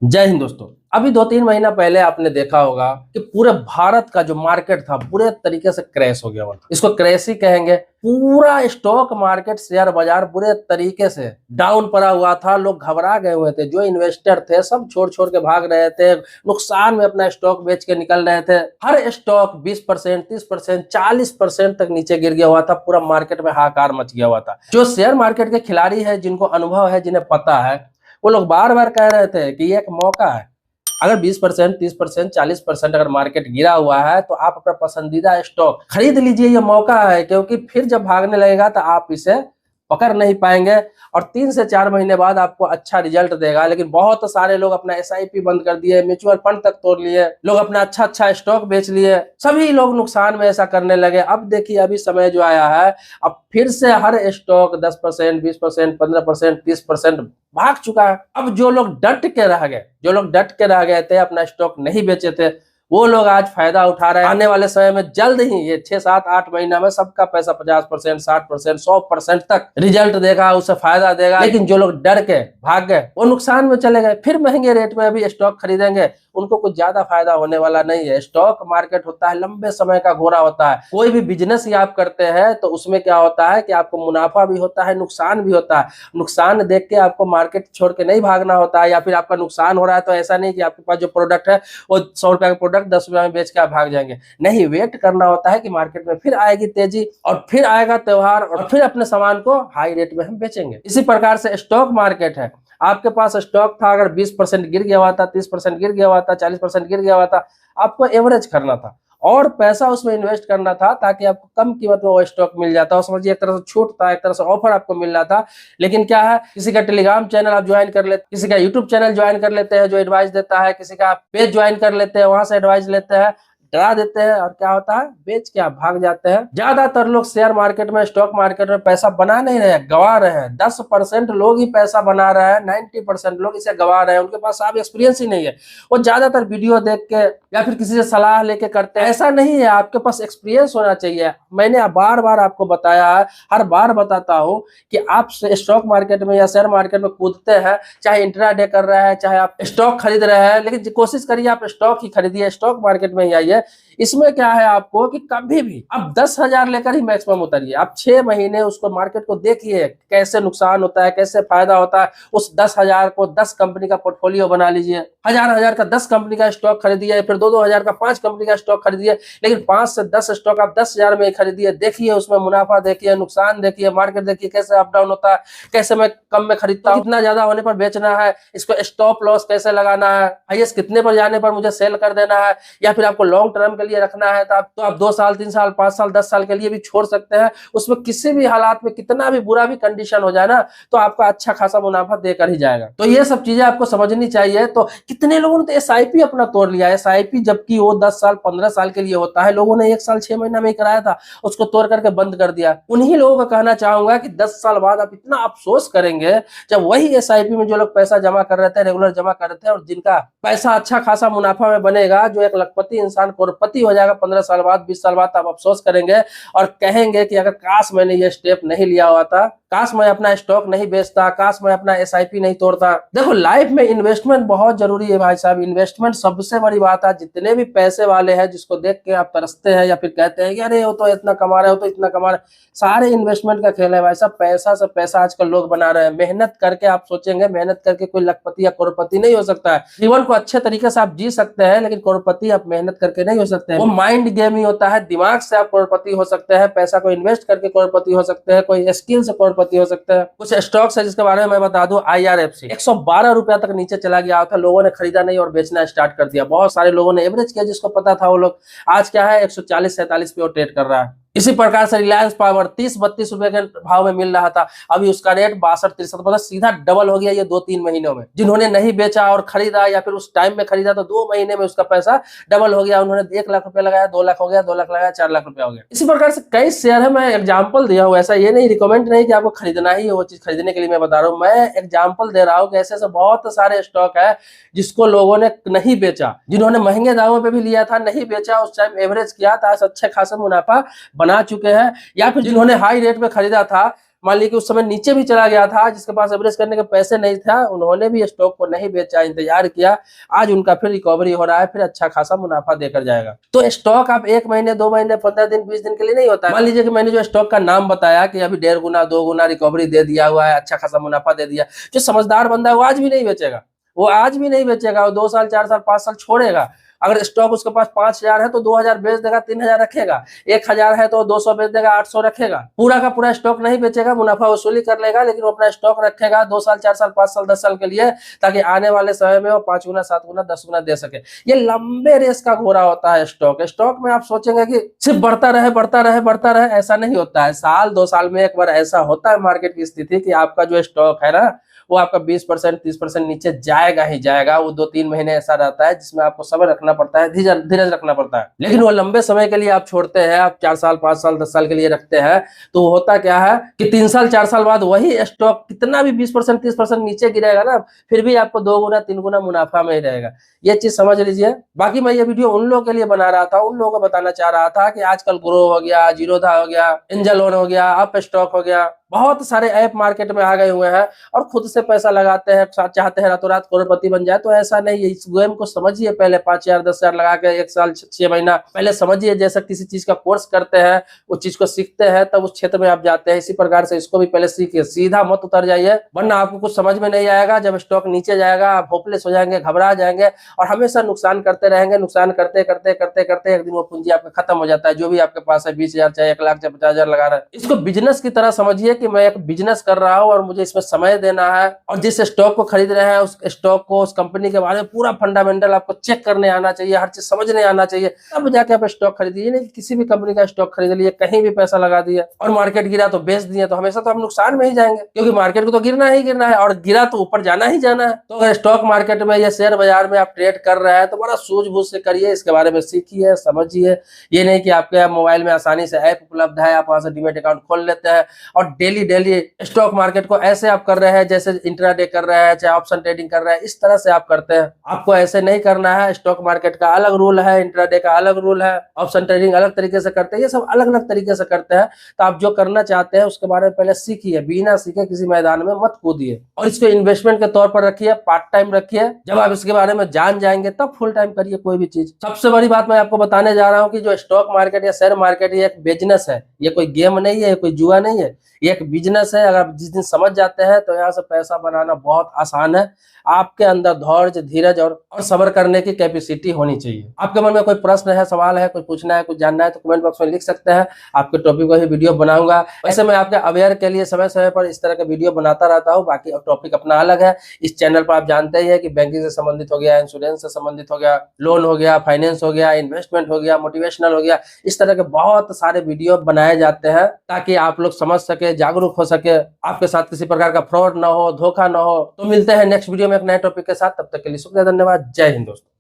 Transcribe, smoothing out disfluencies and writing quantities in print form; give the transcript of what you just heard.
जय हिंद दोस्तों। अभी 2-3 महीना पहले आपने देखा होगा कि पूरे भारत का जो मार्केट था पूरे तरीके से क्रैश हो गया हुआ था। इसको क्रैश ही कहेंगे। पूरा स्टॉक मार्केट शेयर बाजार पूरे तरीके से डाउन पड़ा हुआ था। लोग घबरा गए हुए थे। जो इन्वेस्टर थे सब छोड़ छोड़ के भाग रहे थे। नुकसान में अपना स्टॉक बेच के निकल रहे थे। हर स्टॉक 20%, 30%, 40% तक नीचे गिर गया हुआ था। पूरा मार्केट में हाहाकार मच गया हुआ था। जो शेयर मार्केट के खिलाड़ी है, जिनको अनुभव है, जिन्हें पता है, वो लोग बार बार कह रहे थे कि ये एक मौका है। अगर 20%, 30%, 40% अगर मार्केट गिरा हुआ है तो आप अपना पसंदीदा स्टॉक खरीद लीजिए, ये मौका है। क्योंकि फिर जब भागने लगेगा तो आप इसे पकड़ नहीं पाएंगे और 3 से 4 महीने बाद आपको अच्छा रिजल्ट देगा। लेकिन बहुत सारे लोग अपना एसआईपी बंद कर दिए, म्यूचुअल फंड तक तोड़ लिए, लोग अपना अच्छा अच्छा स्टॉक बेच लिए, सभी लोग नुकसान में ऐसा करने लगे। अब देखिए, अभी समय जो आया है, अब फिर से हर स्टॉक 10%, 20%, 15%, 30% भाग चुका है। अब जो लोग डट के रह गए, जो लोग डट के रह गए थे, अपना स्टॉक नहीं बेचे थे, वो लोग आज फायदा उठा रहे हैं। आने वाले समय में जल्द ही ये 6, 7, 8 महीना में सबका पैसा 50%, 60%, 100% तक रिजल्ट देगा, उससे फायदा देगा। लेकिन जो लोग डर के भाग गए वो नुकसान में चले गए। फिर महंगे रेट में अभी स्टॉक खरीदेंगे, उनको कुछ ज्यादा फायदा होने वाला नहीं है। स्टॉक मार्केट होता है लंबे समय का घोड़ा होता है। कोई भी बिजनेस ही आप करते हैं तो उसमें क्या होता है कि आपको मुनाफा भी होता है, नुकसान भी होता है। नुकसान देख के आपको मार्केट छोड़ के नहीं भागना होता है। या फिर आपका नुकसान हो रहा है तो ऐसा नहीं कि आपके पास जो प्रोडक्ट है वो 100 रुपए का प्रोडक्ट 10 रुपए में बेच के आप भाग जाएंगे। नहीं, वेट करना होता है कि मार्केट में फिर आएगी तेजी और फिर आएगा त्योहार और फिर अपने सामान को हाई रेट में हम बेचेंगे। इसी प्रकार से स्टॉक मार्केट है। आपके पास स्टॉक था, अगर 20% गिर गया हुआ था, 30% गिर गया हुआ था, 40% गिर गया हुआ था, आपको एवरेज करना था और पैसा उसमें इन्वेस्ट करना था ताकि आपको कम कीमत में वो स्टॉक मिल जाता। और समझिए एक तरह से छूट था, एक तरह से ऑफर आपको मिल रहा था। लेकिन क्या है, किसी का टेलीग्राम चैनल आप ज्वाइन कर लेते, किसी का यूट्यूब चैनल ज्वाइन कर लेते हैं जो एडवाइस देता है, किसी का पेज ज्वाइन कर लेते हैं, वहां से एडवाइस लेते हैं, डरा देते हैं और क्या होता है, बेच के आप भाग जाते हैं। ज्यादातर लोग शेयर मार्केट में, स्टॉक मार्केट में पैसा बना नहीं रहे, गवा रहे हैं। 10% लोग ही पैसा बना रहे हैं, 90% लोग इसे गवा रहे हैं। उनके पास आप एक्सपीरियंस ही नहीं है। वो ज्यादातर वीडियो देख के या फिर किसी से सलाह लेके करते हैं। ऐसा नहीं है, आपके पास एक्सपीरियंस होना चाहिए। मैंने बार बार आपको बताया है, हर बार बताता हूं कि आप स्टॉक मार्केट में या शेयर मार्केट में कूदते हैं, चाहे इंट्राडे कर रहे हैं, चाहे आप स्टॉक खरीद रहे हैं, लेकिन कोशिश करिए आप स्टॉक ही खरीदिए, स्टॉक मार्केट में ही आइए। इसमें क्या है आपको कि कभी भी आप 10,000 लेकर ही मैक्सिमम उतरिए। आप 6 महीने उसको मार्केट को देखिए, कैसे नुकसान होता है, कैसे फायदा होता है। उस 10,000 को 10 कंपनी का पोर्टफोलियो बना लीजिए। हजार हजार का 10 कंपनी का स्टॉक खरीदिए, फिर 2-2 हजार का 5 कंपनी का स्टॉक खरीदिए। लेकिन 5 से 10 स्टॉक आप 10,000 में खरीदिए। देखिए उसमें मुनाफा देखिए, नुकसान देखिए, मार्केट देखिए कैसे अप डाउन होता है, कैसे मैं कम में खरीदता हूँ, कितना ज्यादा होने पर बेचना है, इसको स्टॉप लॉस कैसे लगाना है, हाईएस्ट कितने पर जाने पर मुझे सेल कर देना है, या फिर आपको लॉन्ग टर्म के लिए रखना है तो आप 2 साल, 3 साल, 5 साल, 10 साल के लिए भी छोड़ सकते हैं। उसमें किसी भी हालात में कितना भी बुरा भी कंडीशन हो जाए ना, तो आपका अच्छा खासा मुनाफा देकर ही जाएगा। तो ये सब चीजें आपको समझनी चाहिए। तो कितने लोगों ने तो एसआईपी अपना तोड़ लिया। एसआईपी जबकि वो 10 साल, 15 साल के लिए होता है, लोगों ने 1 साल 6 महीना में ही कराया था, उसको तोड़ करके बंद कर दिया। उन्हीं लोगों को कहना चाहूंगा कि 10 साल बाद आप इतना अफसोस करेंगे जब वही एसआईपी में जो लोग पैसा जमा कर रहे थे, रेगुलर जमा कर रहे थे, और जिनका पैसा अच्छा खासा मुनाफा में बनेगा, जो एक लखपति इंसान करोड़पति हो जाएगा 15 साल बाद, 20 साल बाद, आप अफसोस करेंगे और कहेंगे कि अगर काश मैंने ये स्टेप नहीं लिया हुआ था, काश मैं अपना स्टॉक नहीं बेचता, काश मैं अपना एसआईपी नहीं तोड़ता। देखो, लाइफ में इन्वेस्टमेंट बहुत जरूरी है भाई साहब। इन्वेस्टमेंट सबसे बड़ी बात है। जितने भी पैसे वाले हैं जिसको देख के आप तरसते हैं या फिर कहते हैं कि अरे वो तो इतना कमा रहे हो, तो इतना कमा रहे, सारे इन्वेस्टमेंट का खेल है भाई साहब। पैसा से पैसा आजकल लोग बना रहे हैं। मेहनत करके आप सोचेंगे, मेहनत करके कोई लखपति या करोड़पति नहीं हो सकता है। जीवन को अच्छे तरीके से आप जी सकते हैं, लेकिन करोड़पति आप मेहनत करके नहीं हो सकते हैं। वो माइंड गेम ही होता है। दिमाग से आप करोड़पति हो सकते हैं, पैसा को इन्वेस्ट करके करोड़पति हो सकते हैं, कोई स्किल से करोड़पति हो सकते हैं। कुछ स्टॉक्स है जिसके बारे में मैं बता दूं, IRFC 112 रुपया तक नीचे चला गया था, लोगों ने खरीदा नहीं और बेचना स्टार्ट कर दिया। बहुत सारे लोगों ने एवरेज किया, जिसको पता था वो लोग। आज क्या है, 140-47 पे वो ट्रेड कर रहा है। इसी प्रकार से रिलायंस पावर 30-32 रुपए के भाव में मिल रहा था, अभी उसका रेट 62-63, मतलब सीधा डबल हो गया ये 2-3 महीनों में। जिन्होंने नहीं बेचा और खरीदा या फिर उस टाइम में खरीदा तो 2 महीने में उसका पैसा डबल हो गया। उन्होंने 1 लाख रुपया लगाया, 2 लाख हो गया, 2 लाख लगाया, 4 लाख रुपया हो गया। इसी प्रकार से कई शेयर है, मैं एग्जाम्पल दिया हूँ। ऐसा ये नहीं, रिकमेंड नहीं कि आपको खरीदना ही है वो चीज, खरीदने के लिए मैं बता रहा हूँ। मैं एग्जाम्पल दे रहा हूँ कि ऐसे ऐसे बहुत सारे स्टॉक है जिसको लोगों ने नहीं बेचा, जिन्होंने महंगे दामों पे भी लिया था, नहीं बेचा, उस टाइम एवरेज किया था, अच्छे खासा मुनाफा बना चुके हैं। या फिर जिन्होंने हाई रेट में खरीदा था, मान लीजिए कि उस समय नीचे भी चला गया था, जिसके पास एवरेज करने के पैसे नहीं था, उन्होंने भी स्टॉक को नहीं बेचा, इंतजार किया, आज उनका फिर रिकवरी हो रहा है, फिर अच्छा खासा मुनाफा देकर जाएगा। तो स्टॉक आप 1 महीने 2 महीने 15 दिन 20 दिन के लिए नहीं होता है। मान लीजिए कि मैंने जो स्टॉक का नाम बताया कि अभी 1.5 गुना 2 गुना रिकवरी दे दिया हुआ है, अच्छा खासा मुनाफा दे दिया, जो समझदार बंदा है वो आज भी नहीं बेचेगा, वो आज भी नहीं बेचेगा, वो 2 साल 4 साल 5 साल छोड़ेगा। अगर स्टॉक उसके पास 5,000 है तो 2,000 बेच देगा, 3,000 रखेगा। 1,000 है तो 200 बेच देगा, 800 रखेगा। पूरा का पूरा स्टॉक नहीं बेचेगा, मुनाफा वसूली कर लेगा, लेकिन वो अपना स्टॉक रखेगा 2 साल 4 साल 5 साल 10 साल के लिए, ताकि आने वाले समय में वो 5 गुना 7 गुना 10 गुना दे सके। ये लंबे रेस का घोड़ा होता है स्टॉक। स्टॉक में आप सोचेंगे कि सिर्फ बढ़ता रहे बढ़ता रहे बढ़ता रहे, ऐसा नहीं होता है। साल 2 साल में एक बार ऐसा होता है मार्केट की स्थिति कि आपका जो स्टॉक है ना, वो आपका 20% 30% नीचे जाएगा ही जाएगा। वो 2-3 महीने ऐसा रहता है जिसमें आपको सब्र रखना पड़ता है, धीरज रखना पड़ता है। लेकिन वो लंबे समय के लिए आप छोड़ते हैं, आप 4 साल 5 साल 10 साल के लिए रखते हैं, तो होता क्या है कि 3 साल 4 साल बाद वही स्टॉक कितना भी 20% 30% नीचे गिरेगा ना, फिर भी आपको 2 गुना 3 गुना मुनाफा में ही रहेगा। ये चीज समझ लीजिए। बाकी मैं ये वीडियो उन लोगों के लिए बना रहा था, उन लोगों को बताना चाह रहा था कि आजकल ग्रो हो गया, जीरोधा हो गया, एंजल लोन हो गया, अप स्टॉक हो गया, बहुत सारे ऐप मार्केट में आ गए हुए हैं और खुद से पैसा लगाते हैं, चाहते हैं रातों रात करोड़पति बन जाए। तो ऐसा नहीं है, इस गेम को समझिए। पहले 5,000 10,000 लगा के 1 साल 6 महीना पहले समझिए। जैसा किसी चीज का कोर्स करते हैं, उस चीज को सीखते हैं, तब उस क्षेत्र में आप जाते हैं। इसी प्रकार से इसको भी पहले सीखिए, सीधा मत उतर जाइए, वरना आपको कुछ समझ में नहीं आएगा। जब स्टॉक नीचे जाएगा आप होपलेस हो जाएंगे, घबरा जाएंगे और हमेशा नुकसान करते रहेंगे। नुकसान करते करते करते करते एक दिन वो पूंजी आपका खत्म हो जाता है, जो भी आपके पास है, 20,000 चाहे 1 लाख चाहे 50,000 लगा रहे हैं। इसको बिजनेस की तरह समझिए कि मैं एक बिजनेस कर रहा हूं और मुझे इसमें समय देना है, और जिस स्टॉक को खरीद रहे हैं उस स्टॉक को, उस कंपनी के बारे में पूरा फंडामेंटल आपको चेक करने आना चाहिए, हर चीज समझने आना चाहिए, तब जाके आप स्टॉक खरीदिए। नहीं किसी भी कंपनी का स्टॉक खरीद लिए, कहीं भी पैसा लगा दिया और मार्केट गिरा तो बेच दिए, तो हमेशा तो हम नुकसान में ही जाएंगे, क्योंकि मार्केट को तो गिरना ही गिरना है और गिरा तो ऊपर जाना ही जाना है। तो अगर स्टॉक मार्केट में या शेयर बाजार में आप ट्रेड कर रहे हैं तो बड़ा सूझबूझ से करिए, इसके बारे में सीखिए, समझिए। ये नहीं कि आपके मोबाइल में आसानी से ऐप उपलब्ध है, आप वहां से डीमैट अकाउंट खोल लेते हैं और डेली डेली स्टॉक मार्केट को ऐसे आप कर रहे हैं जैसे इंट्राडे कर रहे हैं, चाहे ऑप्शन ट्रेडिंग कर रहे हैं, इस तरह से आप करते हैं। आपको ऐसे नहीं करना है। स्टॉक मार्केट का अलग रूल है, इंट्राडे का अलग रूल है, ऑप्शन ट्रेडिंग अलग तरीके से करते हैं, ये सब अलग अलग तरीके से करते हैं। तो आप जो करना चाहते हैं उसके बारे में पहले सीखिए, बिना सीखे किसी मैदान में मत कूदिए और इसको इन्वेस्टमेंट के तौर पर रखिए, पार्ट टाइम रखिए। जब आप इसके बारे में जान जाएंगे तब फुल टाइम करिए कोई भी चीज। सबसे बड़ी बात मैं आपको बताने जा रहा हूँ कि जो स्टॉक मार्केट या शेयर मार्केट ये एक बिजनेस है, ये कोई गेम नहीं है, कोई जुआ नहीं है, ये एक बिजनेस है। अगर आप जिस दिन समझ जाते हैं तो यहाँ से पैसा बनाना बहुत आसान है। आपके अंदर धैर्य, धीरज और सब्र करने की कैपेसिटी होनी चाहिए। आपके मन में कोई प्रश्न है, सवाल है, कुछ पूछना है, कुछ जानना है तो कमेंट बॉक्स में लिख सकते हैं। आपके टॉपिक पर ही वीडियो बनाऊंगा। वैसे मैं आपके अवेयर के लिए समय समय पर इस तरह के वीडियो बनाता रहता हूँ। बाकी टॉपिक अपना अलग है। इस चैनल पर आप जानते ही है कि बैंकिंग से संबंधित हो गया, इंश्योरेंस से संबंधित हो गया, लोन हो गया, फाइनेंस हो गया, इन्वेस्टमेंट हो गया, मोटिवेशनल हो गया, इस तरह के बहुत सारे वीडियो बनाए जाते हैं ताकि आप लोग समझ सके, जागरूक हो सके, आपके साथ किसी प्रकार का फ्रॉड ना हो, धोखा ना हो। तो मिलते हैं नेक्स्ट वीडियो में एक नए टॉपिक के साथ। तब तक के लिए शुक्रिया, धन्यवाद, जय हिंद दोस्तों।